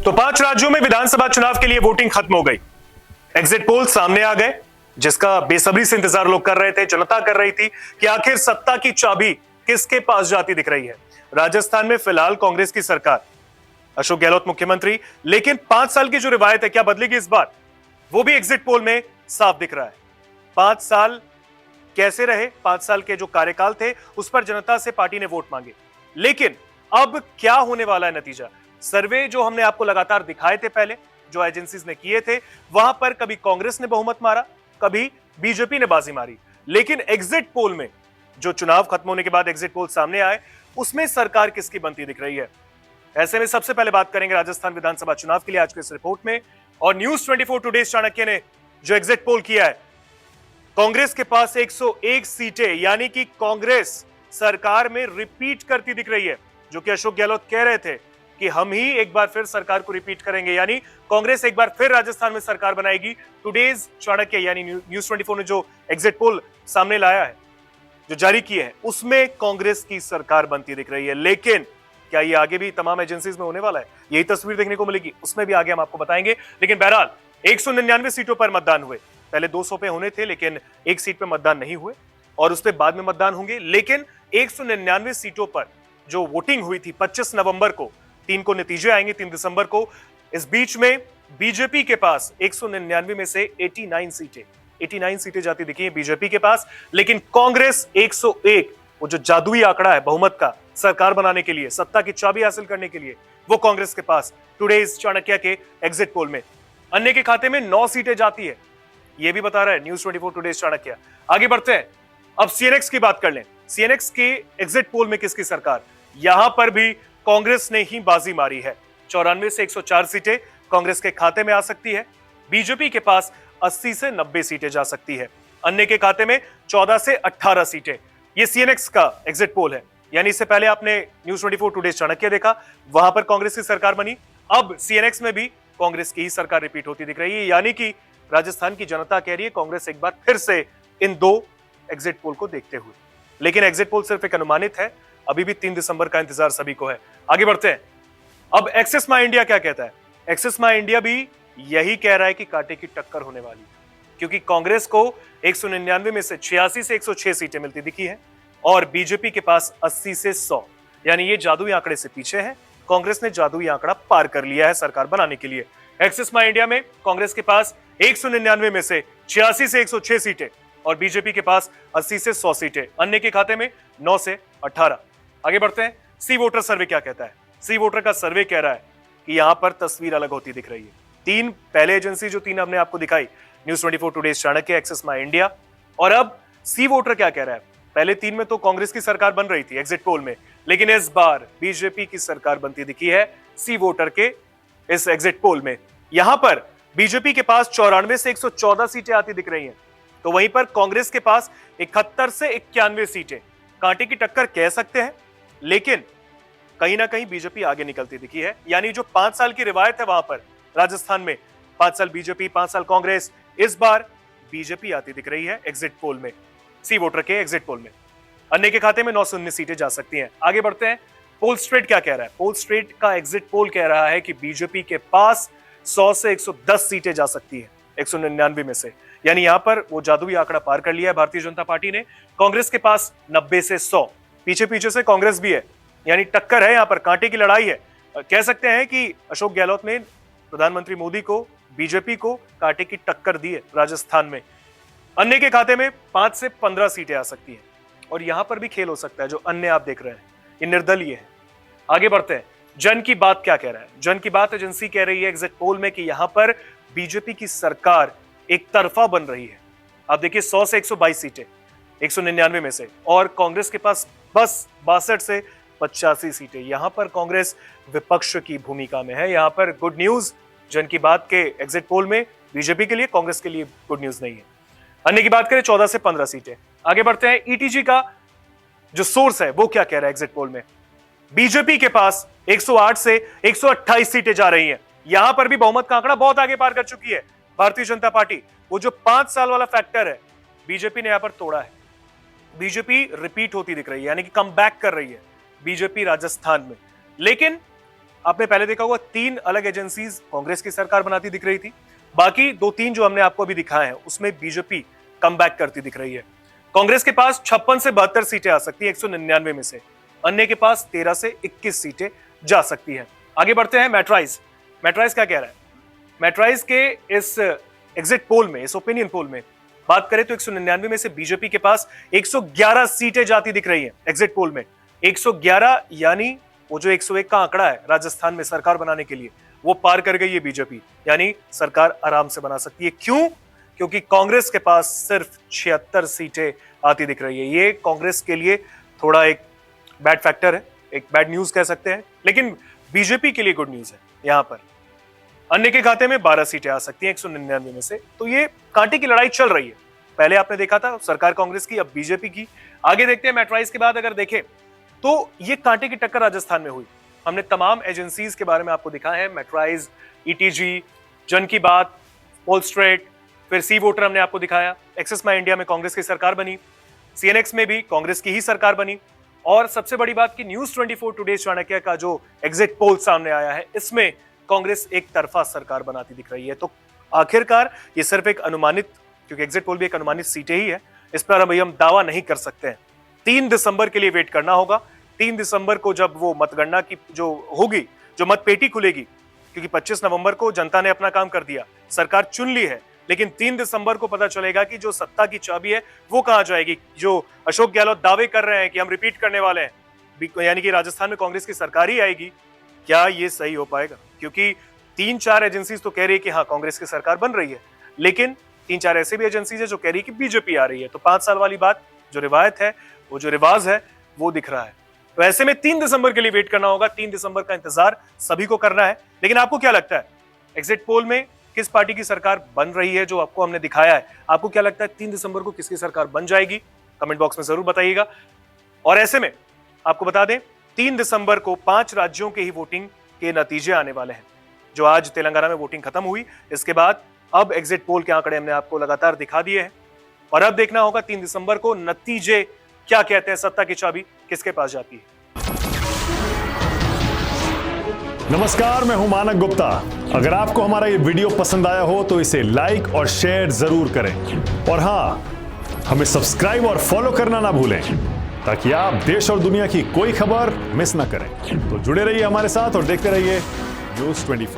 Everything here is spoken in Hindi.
तो 5 राज्यों में विधानसभा चुनाव के लिए वोटिंग खत्म हो गई। एग्जिट पोल सामने आ गए, जिसका बेसब्री से इंतजार लोग कर रहे थे, जनता कर रही थी कि आखिर सत्ता की चाबी किसके पास जाती दिख रही है। राजस्थान में फिलहाल कांग्रेस की सरकार, अशोक गहलोत मुख्यमंत्री, लेकिन 5 साल की जो रिवायत है क्या बदलेगी इस बार, वो भी एग्जिट पोल में साफ दिख रहा है। 5 साल कैसे रहे, 5 साल के जो कार्यकाल थे उस पर जनता से पार्टी ने वोट मांगे, लेकिन अब क्या होने वाला है नतीजा। सर्वे जो हमने आपको लगातार दिखाए थे पहले, जो एजेंसीज ने किए थे, वहां पर कभी कांग्रेस ने बहुमत मारा, कभी बीजेपी ने बाजी मारी, लेकिन एग्जिट पोल में जो चुनाव खत्म होने के बाद एग्जिट पोल सामने आए, उसमें सरकार किसकी बनती दिख रही है। ऐसे में सबसे पहले बात करेंगे राजस्थान विधानसभा चुनाव के लिए आज के इस रिपोर्ट में। और न्यूज 24 टुडे चाणक्य ने जो एग्जिट पोल किया है, कांग्रेस के पास 101 सीटें, यानी कि कांग्रेस सरकार में रिपीट करती दिख रही है, जो कि अशोक गहलोत कह रहे थे कि हम ही एक बार फिर सरकार को रिपीट करेंगे, यानी कांग्रेस एक बार फिर राजस्थान में सरकार बनाएगी। टुडेज चाणक्य यानी न्यूज 24 ने जो एग्जिट पोल सामने लाया है, जो जारी किए हैं, उसमें कांग्रेस की सरकार बनती दिख रही है। लेकिन क्या ये आगे भी तमाम एजेंसीज में होने वाला है, यही तस्वीर देखने को मिलेगी, उसमें भी आगे हम आपको बताएंगे। लेकिन बहरहाल 199 सीटों पर मतदान हुए, पहले 200 पे होने थे, लेकिन एक सीट पे मतदान नहीं हुए और उस पर बाद में मतदान होंगे। लेकिन 199 सीटों पर जो वोटिंग हुई थी 25 नवंबर को, 3 को नतीजे आएंगे, 3 दिसंबर को। इस बीच में बीजेपी के पास 199 में से 89 सीटें जाती दिखी हैं बीजेपी के पास, लेकिन कांग्रेस 101, वो जो जादुई आंकड़ा है बहुमत का, सरकार बनाने के लिए, सत्ता की चाबी हासिल करने के लिए, वो कांग्रेस के पास टुडेज चाणक्य के एग्जिट पोल में। अन्य के खाते में 9 सीटें जाती है, ये भी बता रहा है न्यूज 24 टुडेज चाणक्य। आगे बढ़ते हैं, अब सीएनएक्स की बात कर लें। सीएनएक्स के एग्जिट पोल में किसकी सरकार, यहां पर भी कांग्रेस ने ही बाजी मारी है। 94 से 104 सीटें कांग्रेस के खाते में आ सकती है, बीजेपी के पास 80 से 90 सीटें जा सकती है, अन्य के खाते में 14 से 18 सीटें। ये सीएनएक्स का एग्जिट पोल है, यानी इससे पहले आपने न्यूज 24 टुडे चाणक्य देखा, वहां पर कांग्रेस की सरकार बनी, अब सीएनएक्स में भी कांग्रेस की ही सरकार रिपीट होती दिख रही है। यानी कि राजस्थान की जनता कह रही है कांग्रेस एक बार फिर से इन 2 एग्जिट पोल को देखते हुए। लेकिन एग्जिट पोल सिर्फ एक अनुमानित है, अभी भी 3 दिसंबर का इंतजार सभी को है। आगे बढ़ते हैं, अब एक्सिस माई इंडिया क्या कहता है। एक्सिस माई इंडिया भी यही कह रहा है कि कांटे की टक्कर होने वाली है, क्योंकि कांग्रेस को 199 में से 86 से 106 सीटें मिलती दिखी हैं और बीजेपी के पास 80 से 100, यानी ये जादुई आंकड़े से पीछे है। कांग्रेस ने जादुई आंकड़ा पार कर लिया है सरकार बनाने के लिए। एक्सिस माई इंडिया में कांग्रेस के पास 199 में से 86 से 106 सीटें और बीजेपी के पास 80 से 100 सीटें, अन्य के खाते में 9 से 18। आगे बढ़ते हैं, सी वोटर सर्वे क्या कहता है। सी वोटर का सर्वे कह रहा है कि यहां पर तस्वीर अलग होती दिख रही है। 3 पहले एजेंसी जो 3 हमने आपको दिखाई, न्यूज 24 टुडे चाणक्य, एक्सिस माई इंडिया, और अब सी वोटर क्या कह रहा है। पहले 3 में तो कांग्रेस की सरकार बन रही थी एग्जिट पोल में, लेकिन इस बार बीजेपी की सरकार बनती दिखी है सी वोटर के इस एग्जिट पोल में। यहां पर बीजेपी के पास 94 से 114 सीटें आती दिख रही हैं, तो वहीं पर कांग्रेस के पास 71 से 91 सीटें। कांटे की टक्कर कह सकते हैं, लेकिन कहीं ना कहीं बीजेपी आगे निकलती दिखी है। यानी जो 5 साल की रिवायत है वहां पर राजस्थान में, 5 साल बीजेपी, 5 साल कांग्रेस, इस बार बीजेपी आती दिख रही है एग्जिट पोल में, सी वोटर के एग्जिट पोल में। अन्य के खाते में 9 से 19 सीटें जा सकती हैं। आगे बढ़ते हैं, पोल स्ट्रेट क्या कह रहा है। पोल स्ट्रेट का एग्जिट पोल कह रहा है कि बीजेपी के पास 100 से 110 सीटें जा सकती है 199 में से, यानी यहां पर वो जादुई आंकड़ा पार कर लिया है भारतीय जनता पार्टी ने। कांग्रेस के पास 90 से 100, पीछे पीछे से कांग्रेस भी है, यानी टक्कर है, यहां पर कांटे की लड़ाई है। कह सकते हैं कि अशोक गहलोत ने प्रधानमंत्री मोदी को, बीजेपी को कांटे की टक्कर दी है राजस्थान में। अन्य के खाते में 5 से 15 सीटें आ सकती हैं और यहां पर भी खेल हो सकता है। जो अन्य आप देख रहे हैं ये निर्दलीय है। आगे बढ़ते हैं, जन की बात क्या कह रहा है। जन की बात एजेंसी कह रही है एग्जिट पोल में कि यहां पर बीजेपी की सरकार एक तरफा बन रही है। आप देखिए 100 से 122 सीटें 199 में से, और कांग्रेस के पास बस 62 से 85 सीटें। यहां पर कांग्रेस विपक्ष की भूमिका में है। यहां पर गुड न्यूज जन की बात के एग्जिट पोल में बीजेपी के लिए, कांग्रेस के लिए गुड न्यूज नहीं है। अन्य की बात करें 14 से 15 सीटें। आगे बढ़ते हैं, ईटीजी का जो सोर्स है वो क्या कह रहा है एग्जिट पोल में। बीजेपी के पास 108 से 128 सीटें जा रही हैं। यहां पर भी बहुमत का आंकड़ा बहुत आगे पार कर चुकी है भारतीय जनता पार्टी। वो जो 5 साल वाला फैक्टर है बीजेपी ने यहां पर तोड़ा है। बीजेपी रिपीट होती दिख रही है, यानी कि कम बैक कर रही है बीजेपी राजस्थान में। लेकिन आपने पहले देखा होगा 3 अलग एजेंसीज कांग्रेस की सरकार बनाती दिख रही थी, बाकी 2-3 जो हमने आपको अभी दिखाए हैं उसमें बीजेपी कम बैक करती दिख रही है। कांग्रेस के पास 56 से 72 सीटें आ सकती है 199 में से, अन्य के पास 13 से 21 सीटें जा सकती हैं। आगे बढ़ते हैं। मैट्राइज क्या कह रहा है? मैट्राइज के इस एग्जिट पोल में, इस ओपिनियन पोल में बात करें तो 199 में से बीजेपी के पास 111 सीटें जाती दिख रही हैं एग्जिट पोल में। 111 यानी वो जो 101 का आंकड़ा है राजस्थान में सरकार बनाने के लिए, वो पार कर गई है बीजेपी, यानी सरकार आराम से बना सकती है। क्यों? क्योंकि कांग्रेस के पास सिर्फ 76 सीटें आती दिख रही है। ये कांग्रेस के लिए थोड़ा एक बैड फैक्टर है, एक बैड न्यूज कह सकते हैं, लेकिन बीजेपी के लिए गुड न्यूज है। यहां पर अन्य के खाते में 12 सीटें आ सकती हैं 199 में से। तो ये कांटे की लड़ाई चल रही है। पहले आपने देखा था सरकार कांग्रेस की, अब बीजेपी की। आगे देखते हैं। मैट्राइज के बाद अगर देखें तो ये कांटे की टक्कर राजस्थान में हुई। हमने तमाम एजेंसीज के बारे में आपको दिखाया है, मैट्राइज, ईटीजी, जन की बात, पोलस्ट्रेट, फिर सी वोटर हमने आपको दिखाया। एक्सिस माई इंडिया में कांग्रेस की सरकार बनी, सीएनएक्स में भी कांग्रेस की ही सरकार बनी, और सबसे बड़ी बात कि न्यूज 24 टुडे चाणक्य का जो एग्जिट पोल सामने आया है, इसमें कांग्रेस एक तरफा सरकार बनाती दिख रही है। तो आखिरकार ये सिर्फ एक अनुमानित, क्योंकि एग्जिट पोल भी एक अनुमानित सीटें ही है, इस पर अभी हम दावा नहीं कर सकते हैं। 3 दिसंबर के लिए वेट करना होगा। 3 दिसंबर को जब वो मतगणना की जो होगी, जो मतपेटी खुलेगी, क्योंकि 25 नवंबर को जनता ने अपना काम कर दिया, सरकार चुन ली है, लेकिन 3 दिसंबर को पता चलेगा कि जो सत्ता की चाबी है वो कहां जाएगी। जो अशोक गहलोत दावे कर रहे हैं कि हम रिपीट करने वाले हैं, यानी कि राजस्थान में कांग्रेस की सरकार ही आएगी, क्या ये सही हो पाएगा? क्योंकि 3-4 एजेंसीज तो कह रही है कि हाँ कांग्रेस की सरकार बन रही है, लेकिन 3-4 ऐसे भी एजेंसीज है जो कह रही है कि बीजेपी आ रही है। तो 5 साल वाली बात, जो रिवायत है, वो जो रिवाज है, वो दिख रहा है। तो ऐसे में 3 दिसंबर के लिए वेट करना होगा। 3 दिसंबर का इंतजार सभी को करना है। लेकिन आपको क्या लगता है, एग्जिट पोल में किस पार्टी की सरकार बन रही है? जो आपको हमने दिखाया है, आपको क्या लगता है 3 दिसंबर को किसकी सरकार बन जाएगी? कमेंट बॉक्स में जरूर बताइएगा। और ऐसे में आपको बता दें, 3 दिसंबर को 5 राज्यों के ही वोटिंग के नतीजे आने वाले हैं। जो आज तेलंगाना में वोटिंग खत्म हुई, इसके बाद अब एग्जिट पोल के आंकड़े हमने आपको लगातार दिखा दिए हैं, और अब देखना होगा 3 दिसंबर को नतीजे क्या कहते हैं, सत्ता की चाबी किसके पास जाती है। नमस्कार, मैं हूं मानक गुप्ता। अगर आपको हमारा ये वीडियो पसंद आया हो तो इसे लाइक और शेयर जरूर करें, और हां, हमें सब्सक्राइब और फॉलो करना ना भूलें, ताकि आप देश और दुनिया की कोई खबर मिस ना करें। तो जुड़े रहिए हमारे साथ और देखते रहिए न्यूज़ 24।